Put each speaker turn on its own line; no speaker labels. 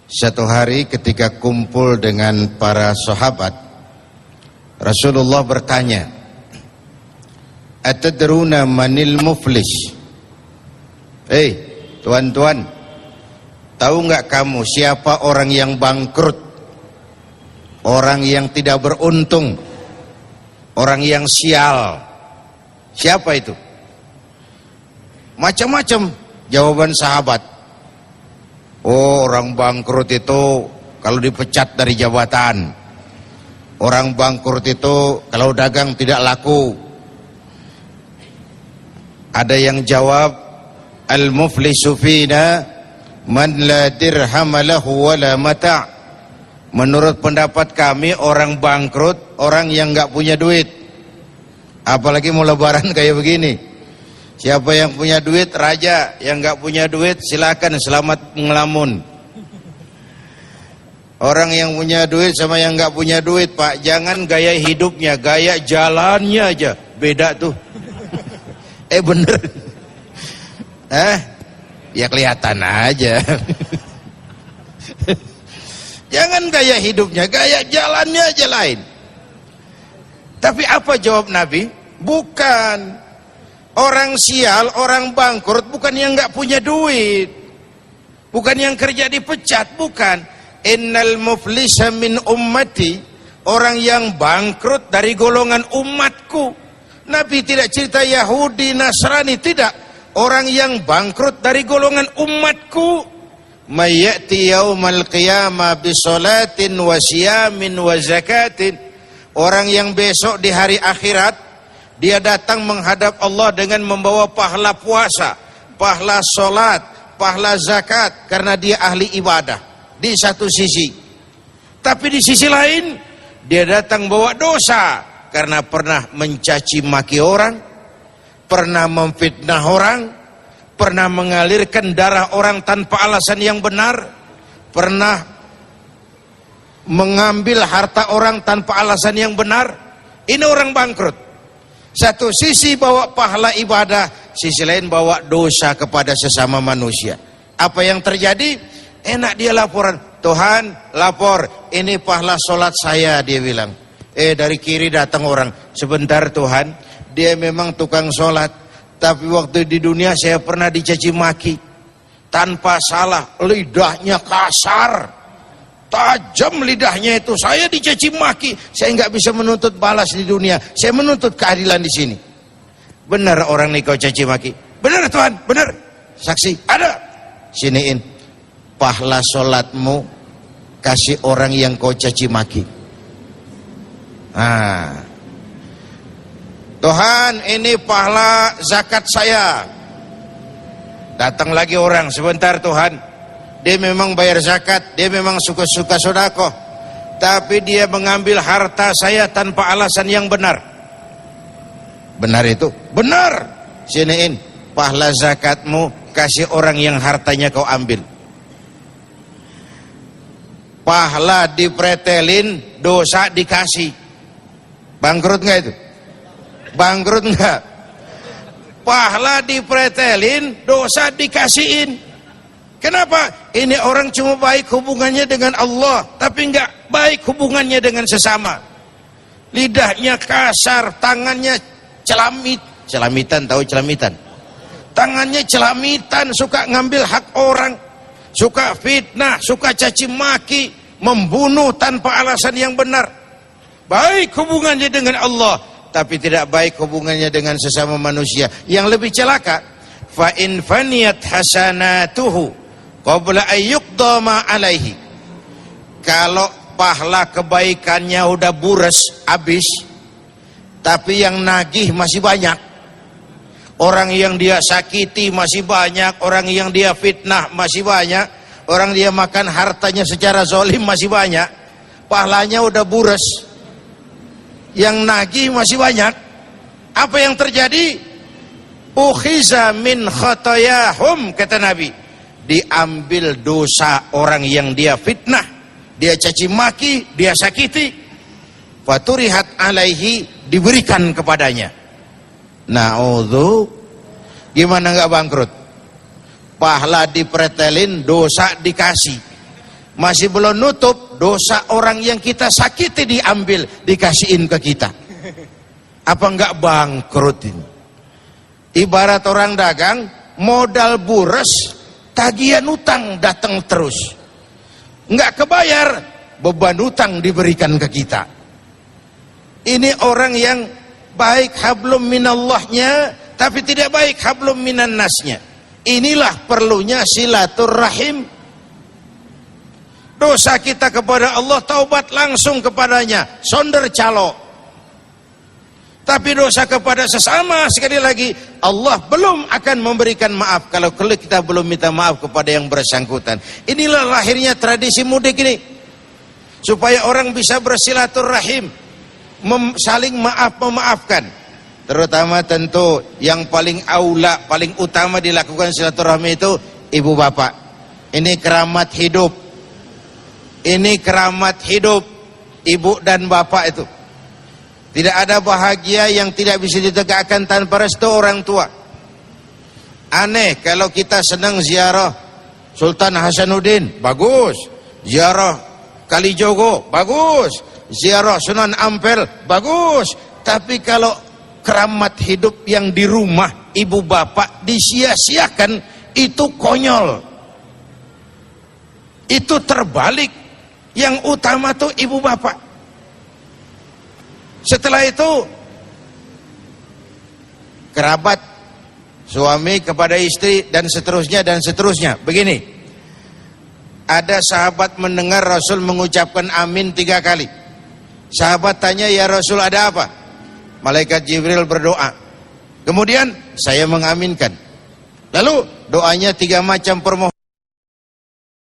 Satu hari ketika kumpul dengan para sahabat, Rasulullah bertanya, "Atadruna manil muflis?" Tuan-tuan, tahu nggak kamu siapa orang yang bangkrut? Orang yang tidak beruntung, orang yang sial. Siapa itu? Macam-macam jawaban sahabat. Oh, orang bangkrut itu kalau dipecat dari jabatan. Orang bangkrut itu kalau dagang tidak laku. Ada yang jawab, al-muflisu fina man la dirham lahu wala mata'. Menurut pendapat kami, orang bangkrut orang yang enggak punya duit. Apalagi mau lebaran kayak begini. Siapa yang punya duit raja, yang enggak punya duit silakan selamat ngelamun. Orang yang punya duit sama yang enggak punya duit, Pak, jangan gaya hidupnya, gaya jalannya aja beda tuh. Bener. Ya kelihatan aja. Jangan gaya hidupnya, gaya jalannya aja lain. Tapi apa jawab Nabi? Bukan. Orang sial, orang bangkrut bukan yang nggak punya duit, bukan yang kerja dipecat, bukan. Innal muflisa min ummati, orang yang bangkrut dari golongan umatku. Nabi tidak cerita Yahudi, Nasrani, tidak. Orang yang bangkrut dari golongan umatku. Mayyati yaumal qiyamah bisolatin wa siyamin wa zakatin. Orang yang besok di hari akhirat dia datang menghadap Allah dengan membawa pahala puasa, pahala solat, pahala zakat, karena dia ahli ibadah di satu sisi. Tapi di sisi lain dia datang bawa dosa karena pernah mencaci maki orang, pernah memfitnah orang, pernah mengalirkan darah orang tanpa alasan yang benar, pernah mengambil harta orang tanpa alasan yang benar. Ini orang bangkrut. Satu sisi bawa pahala ibadah, sisi lain bawa dosa kepada sesama manusia. Apa yang terjadi? Enak dia laporan, Tuhan lapor, ini pahala solat saya, dia bilang. Dari kiri datang orang, sebentar Tuhan, dia memang tukang solat, tapi waktu di dunia saya pernah dicaci maki. Tanpa salah, lidahnya kasar, tajam lidahnya itu. Saya dicaci maki, saya nggak bisa menuntut balas di dunia, saya menuntut keadilan di sini. Benar orang nih kau caci maki? Benar Tuhan, benar. Saksi ada. Siniin pahala solatmu, kasih orang yang kau caci maki. Tuhan, ini pahala zakat saya. Datang lagi orang, sebentar Tuhan, dia memang bayar zakat, dia memang suka-suka sedekah, tapi dia mengambil harta saya tanpa alasan yang benar. Benar itu? Benar. Siniin pahala zakatmu, kasih orang yang hartanya kau ambil. Pahala dipretelin, dosa dikasih. Bangkrut nggak itu? Bangkrut nggak? Pahala dipretelin, dosa dikasihin. Kenapa? Ini orang cuma baik hubungannya dengan Allah, tapi enggak baik hubungannya dengan sesama. Lidahnya kasar, tangannya celamitan, tahu celamitan? Tangannya celamitan, suka ngambil hak orang, suka fitnah, suka caci maki, membunuh tanpa alasan yang benar. Baik hubungannya dengan Allah, tapi tidak baik hubungannya dengan sesama manusia. Yang lebih celaka, fa in faniyat hasanatuhu qabla ayyuqda ma alaihi. Kalau pahala kebaikannya udah bures, habis, tapi yang nagih masih banyak. Orang yang dia sakiti masih banyak, orang yang dia fitnah masih banyak, orang dia makan hartanya secara zalim masih banyak. Pahalanya udah bures, yang nagih masih banyak. Apa yang terjadi? Ukhiza min khatayahum, kata Nabi, diambil dosa orang yang dia fitnah, dia caci maki, dia sakiti, faturihat alaihi, diberikan kepadanya. Na'udzu, gimana nggak bangkrut? Pahala dipretelin, dosa dikasih. Masih belum nutup, dosa orang yang kita sakiti diambil, dikasihin ke kita. Apa enggak bangkrut ini? Ibarat orang dagang, modal bures, tagihan utang datang terus. Enggak kebayar, beban utang diberikan ke kita. Ini orang yang baik hablum minallahnya, tapi tidak baik hablum minan nasnya. Inilah perlunya silaturrahim. Dosa kita kepada Allah, taubat langsung kepadanya, sonder calo. Tapi dosa kepada sesama, sekali lagi, Allah belum akan memberikan maaf kalau kita belum minta maaf kepada yang bersangkutan. Inilah lahirnya tradisi mudik ini, supaya orang bisa bersilaturahim, saling memaafkan. Terutama tentu yang paling aula, paling utama dilakukan silaturahmi itu ibu bapak. Ini keramat hidup. Ini keramat hidup ibu dan bapak itu. Tidak ada bahagia yang tidak bisa ditegakkan tanpa restu orang tua. Aneh kalau kita senang ziarah Sultan Hasanuddin, bagus. Ziarah Kalijogo, bagus. Ziarah Sunan Ampel, bagus. Tapi kalau keramat hidup yang di rumah ibu bapak disia-siakan, itu konyol. Itu terbalik. Yang utama tuh ibu bapak. Setelah itu kerabat, suami kepada istri, dan seterusnya dan seterusnya. Begini, ada sahabat mendengar Rasul mengucapkan amin 3 kali. Sahabat tanya, ya Rasul ada apa? Malaikat Jibril berdoa. Kemudian saya mengaminkan. Lalu doanya 3 macam permohonan.